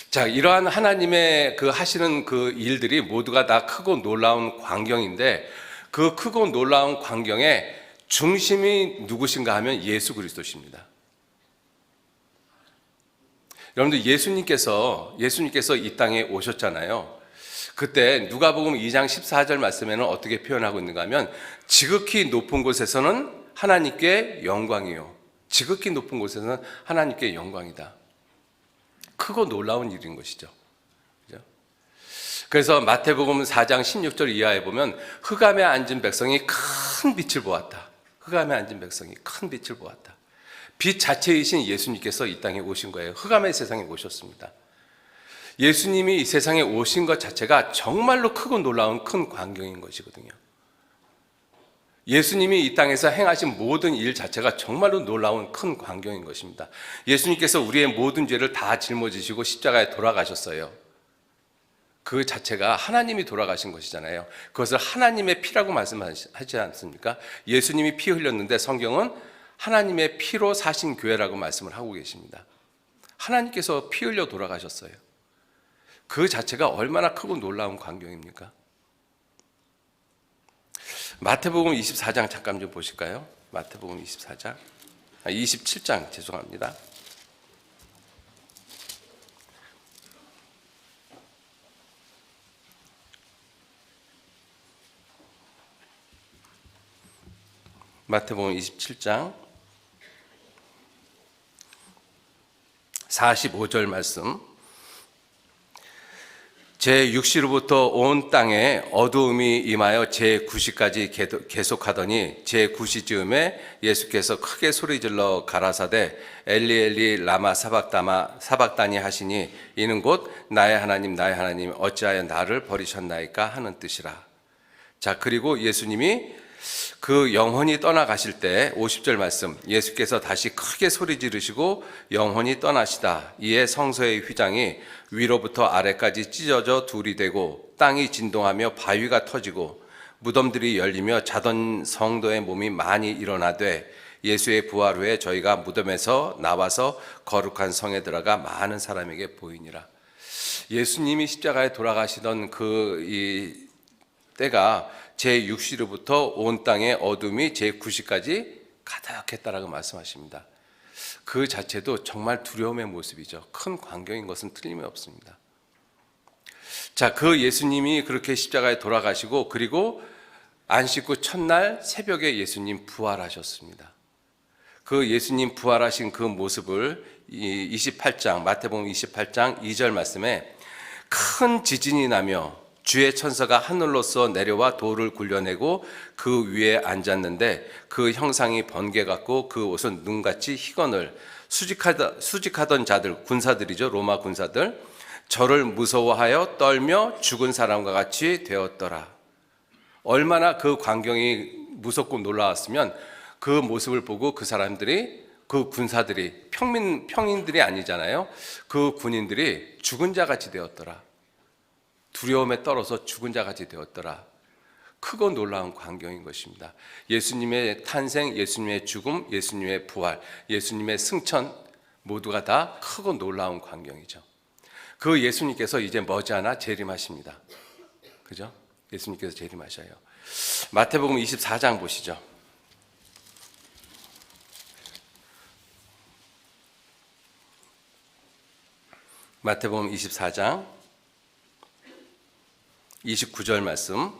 자, 이러한 하나님의 그 하시는 그 일들이 모두가 다 크고 놀라운 광경인데, 그 크고 놀라운 광경의 중심이 누구신가 하면 예수 그리스도십니다. 여러분들, 예수님께서 이 땅에 오셨잖아요. 그때 누가복음 2장 14절 말씀에는 어떻게 표현하고 있는가 하면, 지극히 높은 곳에서는 하나님께 영광이요, 지극히 높은 곳에서는 하나님께 영광이다. 크고 놀라운 일인 것이죠. 그죠? 그래서 마태복음 4장 16절 이하에 보면, 흑암에 앉은 백성이 큰 빛을 보았다. 흑암에 앉은 백성이 큰 빛을 보았다. 빛 자체이신 예수님께서 이 땅에 오신 거예요. 흑암의 세상에 오셨습니다. 예수님이 이 세상에 오신 것 자체가 정말로 크고 놀라운 큰 광경인 것이거든요. 예수님이 이 땅에서 행하신 모든 일 자체가 정말로 놀라운 큰 광경인 것입니다. 예수님께서 우리의 모든 죄를 다 짊어지시고 십자가에 돌아가셨어요. 그 자체가 하나님이 돌아가신 것이잖아요. 그것을 하나님의 피라고 말씀하지 않습니까? 예수님이 피 흘렸는데 성경은 하나님의 피로 사신 교회라고 말씀을 하고 계십니다. 하나님께서 피 흘려 돌아가셨어요. 그 자체가 얼마나 크고 놀라운 광경입니까? 마태복음 24장 잠깐 좀 보실까요? 마태복음 27장 죄송합니다. 마태복음 27장 45절 말씀. 제6시로부터 온 땅에 어두움이 임하여 제9시까지 계속하더니 제9시쯤에 예수께서 크게 소리질러 가라사대 엘리 엘리 라마 사박다니 하시니 이는 곧 나의 하나님 어찌하여 나를 버리셨나이까 하는 뜻이라. 자, 그리고 예수님이 그 영혼이 떠나가실 때 50절 말씀, 예수께서 다시 크게 소리 지르시고 영혼이 떠나시다. 이에 성소의 휘장이 위로부터 아래까지 찢어져 둘이 되고 땅이 진동하며 바위가 터지고 무덤들이 열리며 자던 성도의 몸이 많이 일어나되, 예수의 부활 후에 저희가 무덤에서 나와서 거룩한 성에 들어가 많은 사람에게 보이니라. 예수님이 십자가에 돌아가시던 이 때가 제6시로부터 온 땅의 어둠이 제9시까지 가득했다라고 말씀하십니다. 그 자체도 정말 두려움의 모습이죠. 큰 광경인 것은 틀림이 없습니다. 자, 그 예수님이 그렇게 십자가에 돌아가시고, 그리고 안식 후 첫날 새벽에 예수님 부활하셨습니다. 그 예수님 부활하신 그 모습을 28장 마태복음 28장 2절 말씀에, 큰 지진이 나며 주의 천사가 하늘로서 내려와 돌을 굴려내고 그 위에 앉았는데 그 형상이 번개 같고 그 옷은 눈같이 희건을 수직하던 자들, 군사들이죠, 로마 군사들, 저를 무서워하여 떨며 죽은 사람과 같이 되었더라. 얼마나 그 광경이 무섭고 놀라웠으면 그 모습을 보고 그 사람들이, 그 군사들이, 평인들이 아니잖아요, 그 군인들이 죽은 자 같이 되었더라. 두려움에 떨어서 죽은 자 같이 되었더라. 크고 놀라운 광경인 것입니다. 예수님의 탄생, 예수님의 죽음, 예수님의 부활, 예수님의 승천, 모두가 다 크고 놀라운 광경이죠. 그 예수님께서 이제 머지않아 재림하십니다. 그죠? 예수님께서 재림하셔요. 마태복음 24장 보시죠. 마태복음 24장 29절 말씀.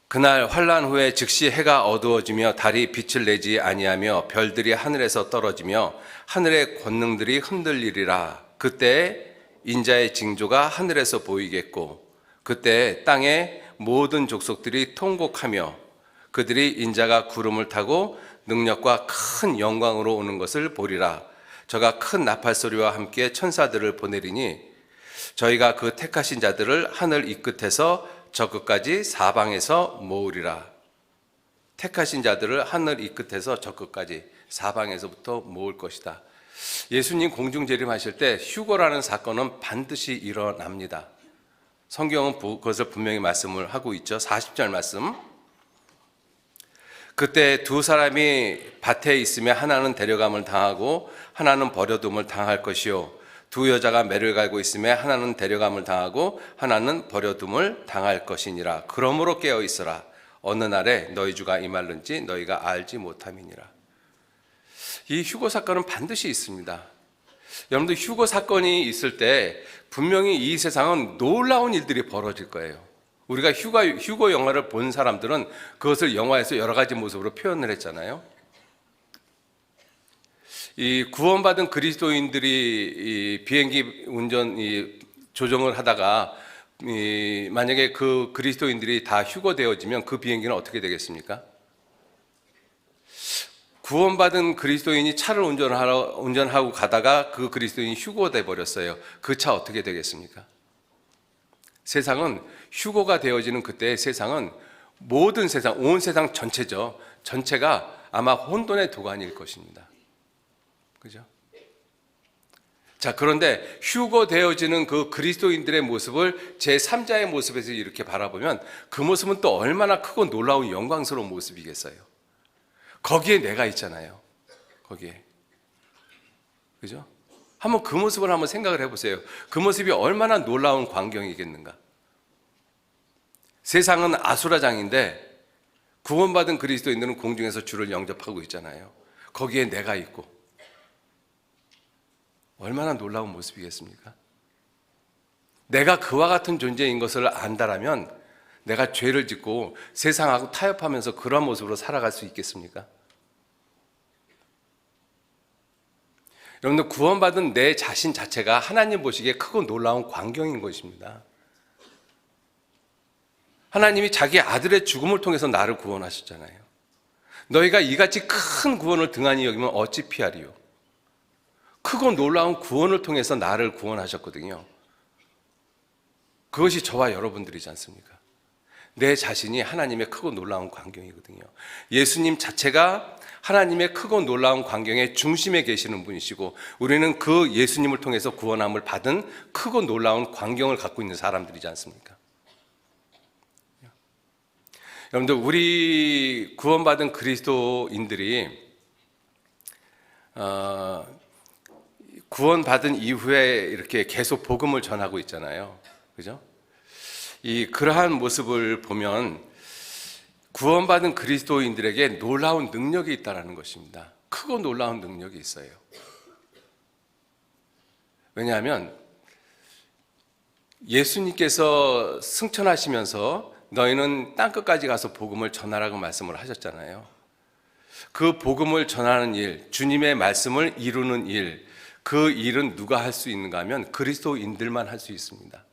그날 환난 후에 즉시 해가 어두워지며 달이 빛을 내지 아니하며 별들이 하늘에서 떨어지며 하늘의 권능들이 흔들리리라. 그때 인자의 징조가 하늘에서 보이겠고 그때 땅의 모든 족속들이 통곡하며 그들이 인자가 구름을 타고 능력과 큰 영광으로 오는 것을 보리라. 저가 큰 나팔 소리와 함께 천사들을 보내리니 저희가 그 택하신 자들을 하늘 이 끝에서 저 끝까지 사방에서 모으리라. 택하신 자들을 하늘 이 끝에서 저 끝까지 사방에서부터 모을 것이다. 예수님 공중 재림하실 때 휴거라는 사건은 반드시 일어납니다. 성경은 그것을 분명히 말씀을 하고 있죠. 40절 말씀. 그때 두 사람이 밭에 있으며 하나는 데려감을 당하고 하나는 버려둠을 당할 것이요 두 여자가 매를 갈고 있으며 하나는 데려감을 당하고 하나는 버려둠을 당할 것이니라. 그러므로 깨어 있어라. 어느 날에 너희 주가 임할는지 너희가 알지 못함이니라. 이 휴거 사건은 반드시 있습니다. 여러분들 휴거 사건이 있을 때 분명히 이 세상은 놀라운 일들이 벌어질 거예요. 우리가 휴거 영화를 본 사람들은 그것을 영화에서 여러 가지 모습으로 표현을 했잖아요. 이 구원받은 그리스도인들이 이 비행기 운전 조정을 하다가 만약에 그 그리스도인들이 다 휴거되어지면 그 비행기는 어떻게 되겠습니까? 구원받은 그리스도인이 차를 운전하고 가다가 그 그리스도인이 휴거돼 버렸어요. 그 차 어떻게 되겠습니까? 세상은 휴거가 되어지는 그때 세상은 모든 세상, 온 세상 전체죠. 전체가 아마 혼돈의 도가니일 것입니다. 그죠? 자, 그런데 휴거되어지는 그 그리스도인들의 모습을 제3자의 모습에서 이렇게 바라보면 그 모습은 또 얼마나 크고 놀라운 영광스러운 모습이겠어요. 거기에 내가 있잖아요. 거기에. 그죠? 한번 그 모습을 한번 생각을 해보세요. 그 모습이 얼마나 놀라운 광경이겠는가. 세상은 아수라장인데 구원받은 그리스도인들은 공중에서 주를 영접하고 있잖아요. 거기에 내가 있고 얼마나 놀라운 모습이겠습니까? 내가 그와 같은 존재인 것을 안다라면 내가 죄를 짓고 세상하고 타협하면서 그런 모습으로 살아갈 수 있겠습니까? 여러분들 구원받은 내 자신 자체가 하나님 보시기에 크고 놀라운 광경인 것입니다. 하나님이 자기 아들의 죽음을 통해서 나를 구원하셨잖아요. 너희가 이같이 큰 구원을 등한히 여기면 어찌 피하리요. 크고 놀라운 구원을 통해서 나를 구원하셨거든요. 그것이 저와 여러분들이지 않습니까? 내 자신이 하나님의 크고 놀라운 광경이거든요. 예수님 자체가 하나님의 크고 놀라운 광경의 중심에 계시는 분이시고 우리는 그 예수님을 통해서 구원함을 받은 크고 놀라운 광경을 갖고 있는 사람들이지 않습니까? 여러분들 우리 구원받은 그리스도인들이 구원받은 이후에 이렇게 계속 복음을 전하고 있잖아요. 그죠? 그러한 모습을 보면 구원받은 그리스도인들에게 놀라운 능력이 있다는 것입니다. 크고 놀라운 능력이 있어요. 왜냐하면 예수님께서 승천하시면서 너희는 땅끝까지 가서 복음을 전하라고 말씀을 하셨잖아요. 그 복음을 전하는 일, 주님의 말씀을 이루는 일, 그 일은 누가 할 수 있는가 하면 그리스도인들만 할 수 있습니다.